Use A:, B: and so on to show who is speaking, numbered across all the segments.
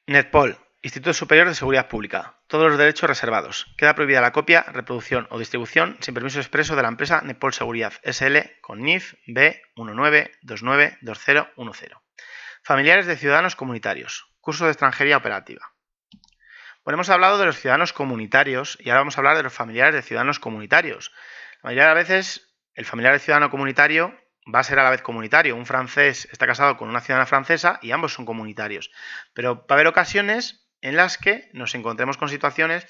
A: NETPOL, Instituto Superior de Seguridad Pública. Todos los derechos reservados. Queda prohibida la copia, reproducción o distribución sin permiso expreso de la empresa NETPOL Seguridad SL con NIF B19292010. Familiares de ciudadanos comunitarios. Curso de extranjería operativa. Bueno, hemos hablado de los ciudadanos comunitarios y ahora vamos a hablar de los familiares de ciudadanos comunitarios. La mayoría de las veces el familiar de ciudadano comunitario va a ser a la vez comunitario. Un francés está casado con una ciudadana francesa y ambos son comunitarios. Pero va a haber ocasiones en las que nos encontremos con situaciones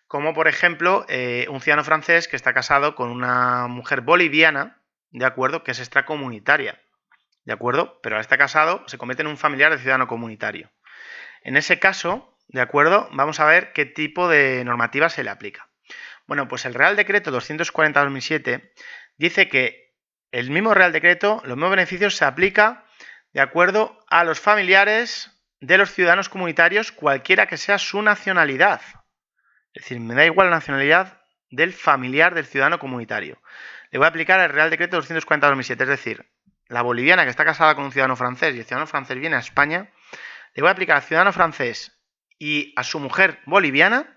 A: como, por ejemplo, un ciudadano francés que está casado con una mujer boliviana, ¿de acuerdo?, que es extracomunitaria, ¿de acuerdo? Pero al estar casado se convierte en un familiar de ciudadano comunitario. En ese caso, ¿de acuerdo?, vamos a ver qué tipo de normativa se le aplica. Bueno, pues el Real Decreto 240/2007 dice que el mismo Real Decreto, los mismos beneficios se aplica de acuerdo a los familiares de los ciudadanos comunitarios, cualquiera que sea su nacionalidad. Es decir, me da igual la nacionalidad del familiar del ciudadano comunitario. Le voy a aplicar el Real Decreto 240/2007, es decir, la boliviana que está casada con un ciudadano francés y el ciudadano francés viene a España, le voy a aplicar al ciudadano francés y a su mujer boliviana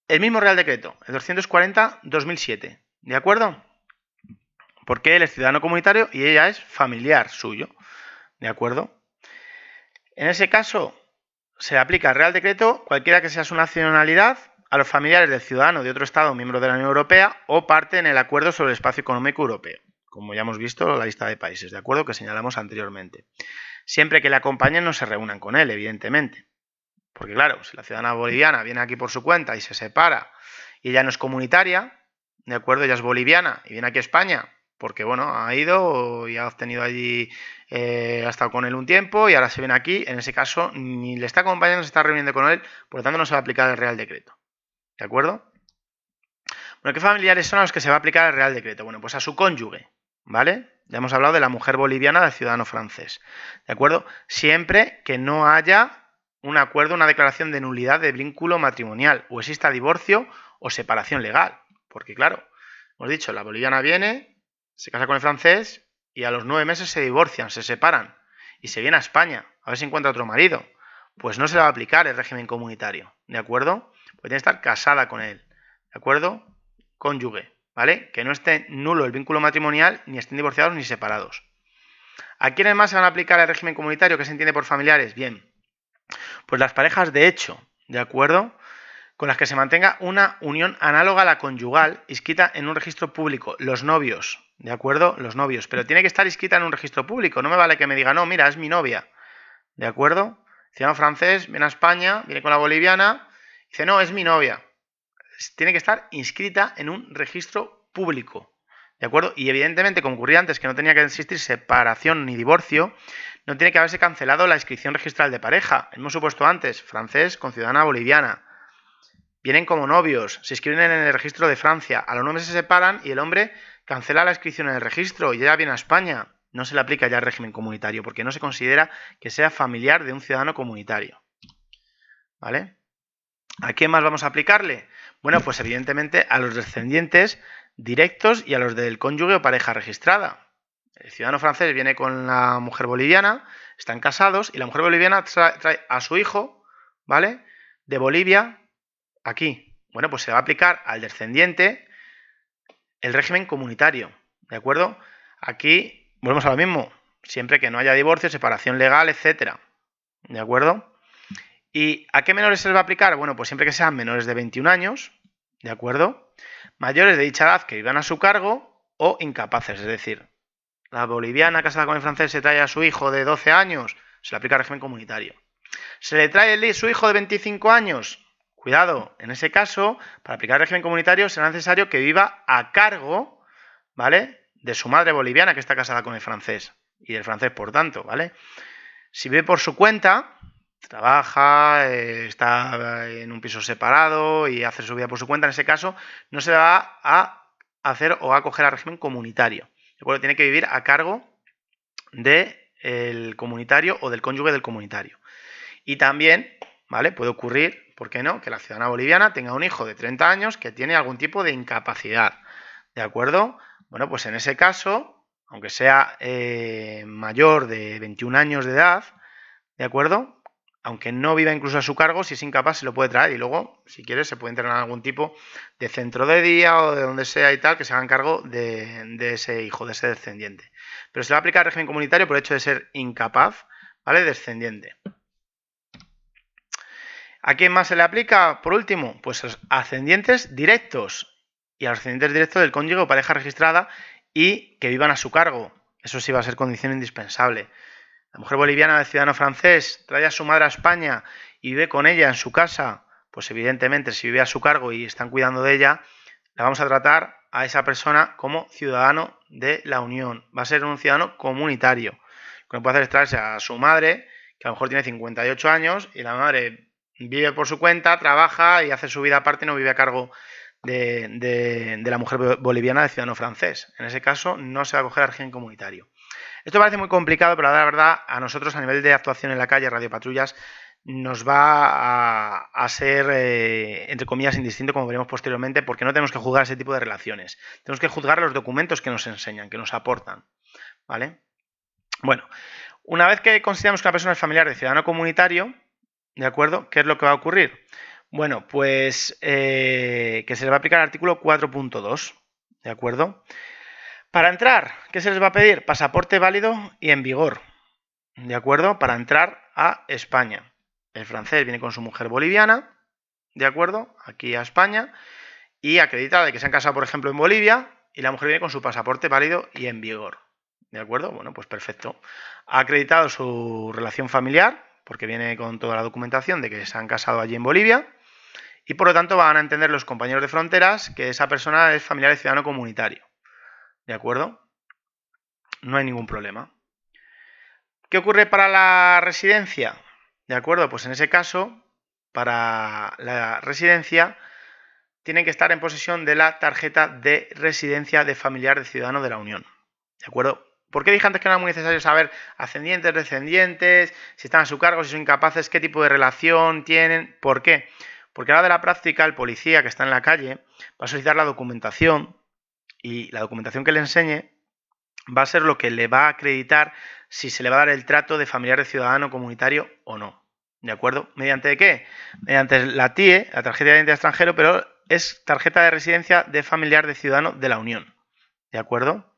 A: el mismo Real Decreto, el 240/2007, ¿de acuerdo? Porque él es ciudadano comunitario y ella es familiar suyo, ¿de acuerdo? En ese caso, se aplica el Real Decreto, cualquiera que sea su nacionalidad, a los familiares del ciudadano de otro Estado miembro de la Unión Europea o parte en el Acuerdo sobre el Espacio Económico Europeo, como ya hemos visto la lista de países, ¿de acuerdo?, que señalamos anteriormente. Siempre que le acompañen no se reúnan con él, evidentemente. Porque claro, si la ciudadana boliviana viene aquí por su cuenta y se separa y ella no es comunitaria, ¿de acuerdo? Ella es boliviana y viene aquí a España porque, bueno, ha ido y ha obtenido allí, ha estado con él un tiempo y ahora se viene aquí. En ese caso, ni le está acompañando, se está reuniendo con él, por lo tanto no se va a aplicar el Real Decreto. ¿De acuerdo? Bueno, ¿qué familiares son a los que se va a aplicar el Real Decreto? Bueno, pues a su cónyuge, ¿vale? Ya hemos hablado de la mujer boliviana del ciudadano francés, ¿de acuerdo? Siempre que no haya un acuerdo, una declaración de nulidad de vínculo matrimonial o exista divorcio o separación legal. Porque claro, hemos dicho, la boliviana viene, se casa con el francés y a los 9 meses se divorcian, se separan y se viene a España a ver si encuentra otro marido. Pues no se le va a aplicar el régimen comunitario, ¿de acuerdo? Pues tiene que estar casada con él, ¿de acuerdo? Cónyuge, ¿vale? Que no esté nulo el vínculo matrimonial, ni estén divorciados ni separados. ¿A quiénes más se van a aplicar el régimen comunitario que se entiende por familiares? Bien, pues las parejas de hecho, ¿de acuerdo?, con las que se mantenga una unión análoga a la conyugal inscrita en un registro público. Los novios, ¿de acuerdo? Los novios, pero tiene que estar inscrita en un registro público. No me vale que me diga, no, mira, es mi novia, ¿de acuerdo? El ciudadano francés viene a España, viene con la boliviana, dice, no, es mi novia. Tiene que estar inscrita en un registro público, ¿de acuerdo? Y evidentemente, como ocurría antes, que no tenía que existir separación ni divorcio, no tiene que haberse cancelado la inscripción registral de pareja. Hemos supuesto antes, francés con ciudadana boliviana. Vienen como novios, se inscriben en el registro de Francia, a los 9 meses se separan y el hombre cancela la inscripción en el registro y ella viene a España. No se le aplica ya el régimen comunitario porque no se considera que sea familiar de un ciudadano comunitario, ¿vale? ¿A quién más vamos a aplicarle? Bueno, pues evidentemente a los descendientes directos y a los del cónyuge o pareja registrada. El ciudadano francés viene con la mujer boliviana, están casados y la mujer boliviana trae a su hijo, ¿vale?, de Bolivia aquí. Bueno, pues se va a aplicar al descendiente el régimen comunitario, ¿de acuerdo? Aquí volvemos a lo mismo, siempre que no haya divorcio, separación legal, etcétera, ¿de acuerdo? ¿Y a qué menores se les va a aplicar? Bueno, pues siempre que sean menores de 21 años, ¿de acuerdo?, mayores de dicha edad que vivan a su cargo o incapaces, es decir, la boliviana casada con el francés se trae a su hijo de 12 años, se le aplica el régimen comunitario. ¿Se le trae su hijo de 25 años? Cuidado, en ese caso, para aplicar el régimen comunitario será necesario que viva a cargo, ¿vale?, de su madre boliviana que está casada con el francés y del francés, por tanto, ¿vale? Si vive por su cuenta, trabaja, está en un piso separado y hace su vida por su cuenta, en ese caso no se va a hacer o a acoger al régimen comunitario. ¿De acuerdo? Tiene que vivir a cargo del comunitario o del cónyuge del comunitario. Y también, ¿vale?, puede ocurrir, ¿por qué no?, que la ciudadana boliviana tenga un hijo de 30 años que tiene algún tipo de incapacidad, ¿de acuerdo? Bueno, pues en ese caso, aunque sea mayor de 21 años de edad, ¿de acuerdo?, aunque no viva incluso a su cargo, si es incapaz se lo puede traer y luego, si quiere, se puede internar en algún tipo de centro de día o de donde sea y tal, que se hagan cargo de ese hijo, de ese descendiente. Pero se le va a aplicar el régimen comunitario por el hecho de ser incapaz, ¿vale? Descendiente. ¿A quién más se le aplica? Por último, pues a los ascendientes directos y a los ascendientes directos del cónyuge o pareja registrada y que vivan a su cargo. Eso sí va a ser condición indispensable. La mujer boliviana del ciudadano francés trae a su madre a España y vive con ella en su casa, pues evidentemente si vive a su cargo y están cuidando de ella, la vamos a tratar a esa persona como ciudadano de la Unión. Va a ser un ciudadano comunitario. Lo que no puede hacer es traerse a su madre, que a lo mejor tiene 58 años, y la madre vive por su cuenta, trabaja y hace su vida aparte y no vive a cargo de la mujer boliviana del ciudadano francés. En ese caso no se va a coger al régimen comunitario. Esto parece muy complicado, pero la verdad a nosotros a nivel de actuación en la calle, radiopatrullas, nos va a ser, entre comillas, indistinto, como veremos posteriormente, porque no tenemos que juzgar ese tipo de relaciones. Tenemos que juzgar los documentos que nos enseñan, que nos aportan, ¿vale? Bueno, una vez que consideramos que una persona es familiar de ciudadano comunitario, ¿de acuerdo? ¿Qué es lo que va a ocurrir? Bueno, pues que se le va a aplicar el artículo 4.2, ¿de acuerdo? Para entrar, ¿qué se les va a pedir? Pasaporte válido y en vigor, ¿de acuerdo? Para entrar a España. El francés viene con su mujer boliviana, ¿de acuerdo? Aquí a España y acredita de que se han casado, por ejemplo, en Bolivia y la mujer viene con su pasaporte válido y en vigor, ¿de acuerdo? Bueno, pues perfecto. Ha acreditado su relación familiar porque viene con toda la documentación de que se han casado allí en Bolivia y por lo tanto van a entender los compañeros de fronteras que esa persona es familiar de ciudadano comunitario, ¿de acuerdo? No hay ningún problema. ¿Qué ocurre para la residencia? ¿De acuerdo? Pues en ese caso, para la residencia, tienen que estar en posesión de la tarjeta de residencia de familiar de ciudadano de la Unión. ¿De acuerdo? ¿Por qué dije antes que no era muy necesario saber ascendientes, descendientes, si están a su cargo, si son incapaces, qué tipo de relación tienen? ¿Por qué? Porque a la hora de la práctica, el policía que está en la calle va a solicitar la documentación y la documentación que le enseñe va a ser lo que le va a acreditar si se le va a dar el trato de familiar de ciudadano comunitario o no. ¿De acuerdo? ¿Mediante qué? Mediante la TIE, la tarjeta de identidad extranjero, pero es tarjeta de residencia de familiar de ciudadano de la Unión. ¿De acuerdo?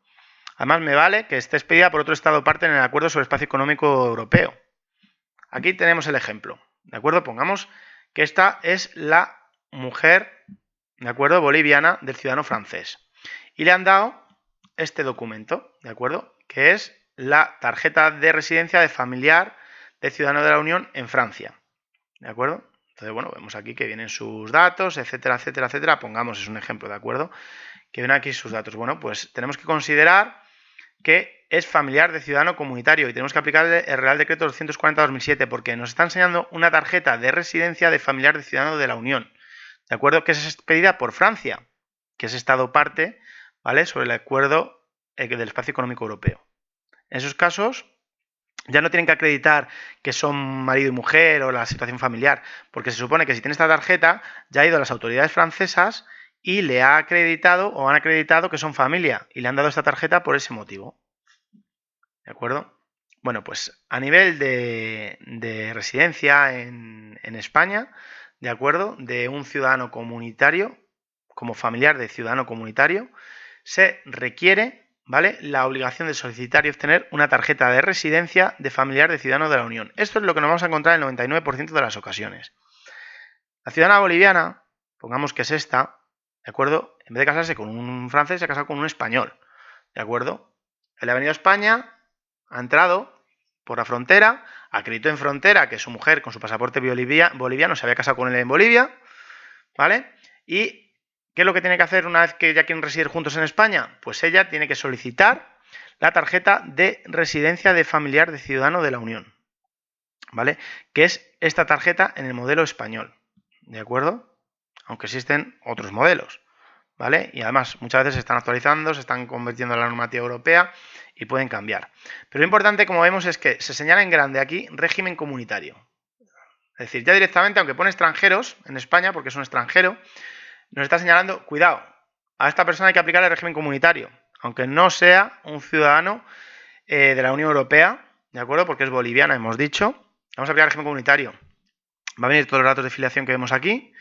A: Además, me vale que esté expedida por otro Estado parte en el Acuerdo sobre el Espacio Económico Europeo. Aquí tenemos el ejemplo. ¿De acuerdo? Pongamos que esta es la mujer, ¿de acuerdo? Boliviana del ciudadano francés. Y le han dado este documento, ¿de acuerdo? Que es la tarjeta de residencia de familiar de ciudadano de la Unión en Francia, ¿de acuerdo? Entonces, bueno, vemos aquí que vienen sus datos, etcétera, etcétera, etcétera. Pongamos, es un ejemplo, ¿de acuerdo? Que vienen aquí sus datos. Bueno, pues tenemos que considerar que es familiar de ciudadano comunitario y tenemos que aplicarle el Real Decreto 240/2007 porque nos está enseñando una tarjeta de residencia de familiar de ciudadano de la Unión, ¿de acuerdo? Que es expedida por Francia, que es Estado parte, ¿vale? Sobre el acuerdo del Espacio Económico Europeo. En esos casos ya no tienen que acreditar que son marido y mujer o la situación familiar, porque se supone que si tiene esta tarjeta ya ha ido a las autoridades francesas y le ha acreditado o han acreditado que son familia y le han dado esta tarjeta por ese motivo. ¿De acuerdo? Bueno, pues a nivel de residencia en España, ¿de acuerdo? De un ciudadano comunitario, como familiar de ciudadano comunitario, se requiere, ¿vale?, la obligación de solicitar y obtener una tarjeta de residencia de familiar de ciudadano de la Unión. Esto es lo que nos vamos a encontrar en el 99% de las ocasiones. La ciudadana boliviana, pongamos que es esta, ¿de acuerdo? En vez de casarse con un francés, se ha casado con un español, ¿de acuerdo? Él ha venido a España, ha entrado por la frontera, acreditó en frontera que su mujer con su pasaporte boliviano se había casado con él en Bolivia, ¿vale? Y ¿qué es lo que tiene que hacer una vez que ya quieren residir juntos en España? Pues ella tiene que solicitar la tarjeta de residencia de familiar de ciudadano de la Unión, ¿vale? Que es esta tarjeta en el modelo español, ¿de acuerdo? Aunque existen otros modelos, ¿vale? Y además muchas veces se están actualizando, se están convirtiendo en la normativa europea y pueden cambiar. Pero lo importante, como vemos, es que se señala en grande aquí régimen comunitario. Es decir, ya directamente, aunque pone extranjeros en España, porque es un extranjero, nos está señalando, cuidado, a esta persona hay que aplicar el régimen comunitario, aunque no sea un ciudadano de la Unión Europea, ¿de acuerdo? Porque es boliviana, hemos dicho, Vamos a aplicar el régimen comunitario. Va a venir todos los datos de filiación que vemos aquí,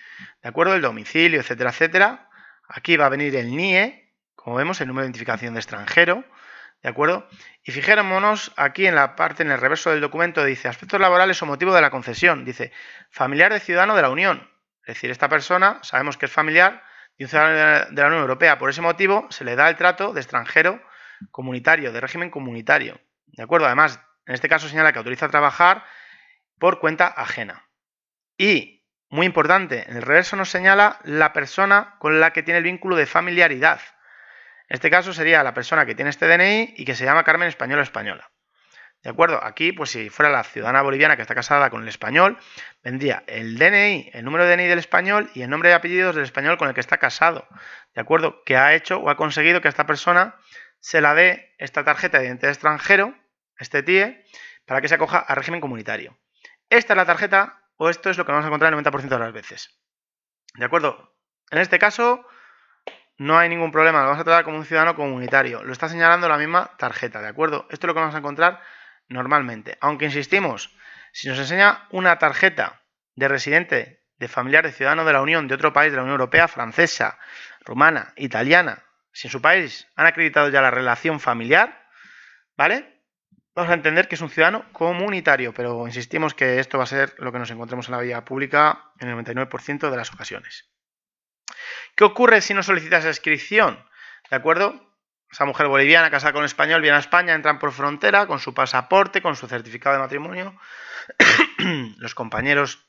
A: ¿de acuerdo? El domicilio, etcétera, etcétera. Aquí va a venir el NIE, como vemos, el número de identificación de extranjero, ¿de acuerdo? Y fijémonos aquí en la parte, en el reverso del documento, dice aspectos laborales o motivo de la concesión. Dice familiar de ciudadano de la Unión. Es decir, esta persona sabemos que es familiar de un ciudadano de la Unión Europea. Por ese motivo se le da el trato de extranjero comunitario, de régimen comunitario, ¿de acuerdo? Además, en este caso señala que autoriza a trabajar por cuenta ajena. Y, muy importante, en el reverso nos señala la persona con la que tiene el vínculo de familiaridad. En este caso sería la persona que tiene este DNI y que se llama Carmen Español o Española. ¿De acuerdo? Aquí, pues si fuera la ciudadana boliviana que está casada con el español, vendría el DNI, el número de DNI del español y el nombre y apellidos del español con el que está casado. ¿De acuerdo? Que ha hecho o ha conseguido que a esta persona se la dé esta tarjeta de identidad extranjero, este TIE, para que se acoja al régimen comunitario. Esta es la tarjeta, o esto es lo que vamos a encontrar el 90% de las veces. ¿De acuerdo? En este caso no hay ningún problema, lo vamos a tratar como un ciudadano comunitario. Lo está señalando la misma tarjeta, ¿de acuerdo? Esto es lo que vamos a encontrar normalmente. Aunque insistimos, si nos enseña una tarjeta de residente, de familiar, de ciudadano de la Unión, de otro país de la Unión Europea, francesa, rumana, italiana, si en su país han acreditado ya la relación familiar, ¿vale? Vamos a entender que es un ciudadano comunitario, pero insistimos que esto va a ser lo que nos encontremos en la vía pública en el 99% de las ocasiones. ¿Qué ocurre si no solicita esa inscripción? ¿De acuerdo? Esa mujer boliviana casada con un español viene a España, entran por frontera con su pasaporte, con su certificado de matrimonio. Los compañeros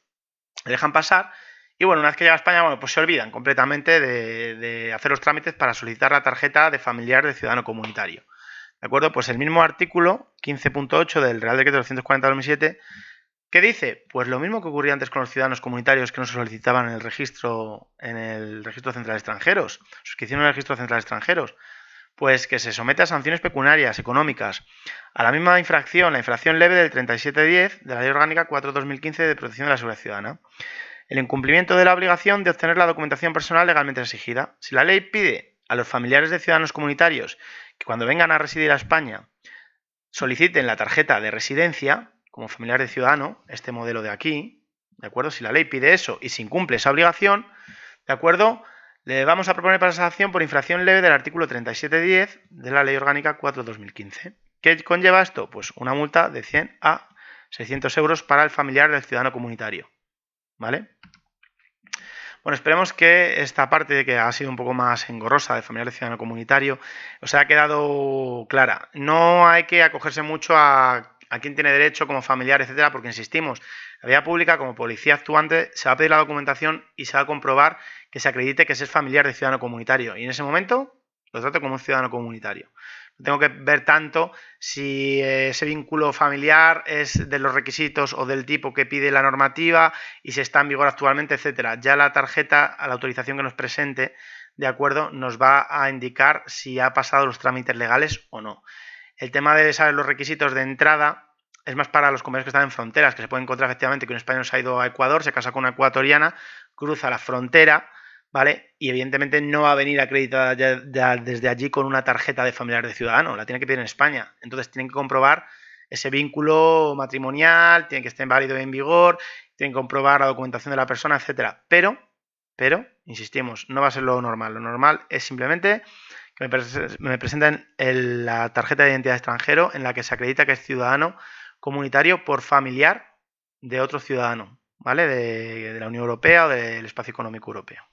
A: le dejan pasar y bueno, una vez que llega a España, bueno, pues se olvidan completamente de hacer los trámites para solicitar la tarjeta de familiar de ciudadano comunitario. ¿De acuerdo? Pues el mismo artículo 15.8 del Real Decreto 240/2007, ¿qué dice? Pues lo mismo que ocurría antes con los ciudadanos comunitarios que no se solicitaban en el registro central de extranjeros, suscripción en el registro central de extranjeros, pues que se somete a sanciones pecuniarias, económicas, a la misma infracción, la infracción leve del 3710 de la Ley Orgánica 4/2015 de Protección de la Seguridad Ciudadana. El incumplimiento de la obligación de obtener la documentación personal legalmente exigida. Si la ley pide a los familiares de ciudadanos comunitarios que cuando vengan a residir a España soliciten la tarjeta de residencia como familiar de ciudadano, este modelo de aquí, ¿de acuerdo? Si la ley pide eso y se incumple esa obligación, ¿de acuerdo? Le vamos a proponer para esa sanción por infracción leve del artículo 3710 de la Ley Orgánica 4/2015. ¿Qué conlleva esto? Pues una multa de 100 a 600 euros para el familiar del ciudadano comunitario, ¿vale? Bueno, esperemos que esta parte que ha sido un poco más engorrosa de familiar de ciudadano comunitario os haya quedado clara. No hay que acogerse mucho a quién tiene derecho como familiar, etcétera, porque insistimos, la vía pública como policía actuante se va a pedir la documentación y se va a comprobar que se acredite que ese es familiar de ciudadano comunitario y en ese momento lo trato como un ciudadano comunitario. No tengo que ver tanto si ese vínculo familiar es de los requisitos o del tipo que pide la normativa y si está en vigor actualmente, etcétera. Ya la tarjeta, a la autorización que nos presente, de acuerdo, nos va a indicar si ha pasado los trámites legales o no. El tema de saber los requisitos de entrada es más para los compañeros que están en fronteras, que se puede encontrar efectivamente que un español se ha ido a Ecuador, se casa con una ecuatoriana, cruza la frontera, ¿vale? Y evidentemente no va a venir acreditada ya desde allí con una tarjeta de familiar de ciudadano, la tiene que pedir en España. Entonces tienen que comprobar ese vínculo matrimonial, tiene que estar válido y en vigor, tienen que comprobar la documentación de la persona, etcétera. Pero, insistimos, no va a ser lo normal. Lo normal es simplemente que me presenten la tarjeta de identidad de extranjero en la que se acredita que es ciudadano comunitario por familiar de otro ciudadano, ¿vale? De la Unión Europea o del Espacio Económico Europeo.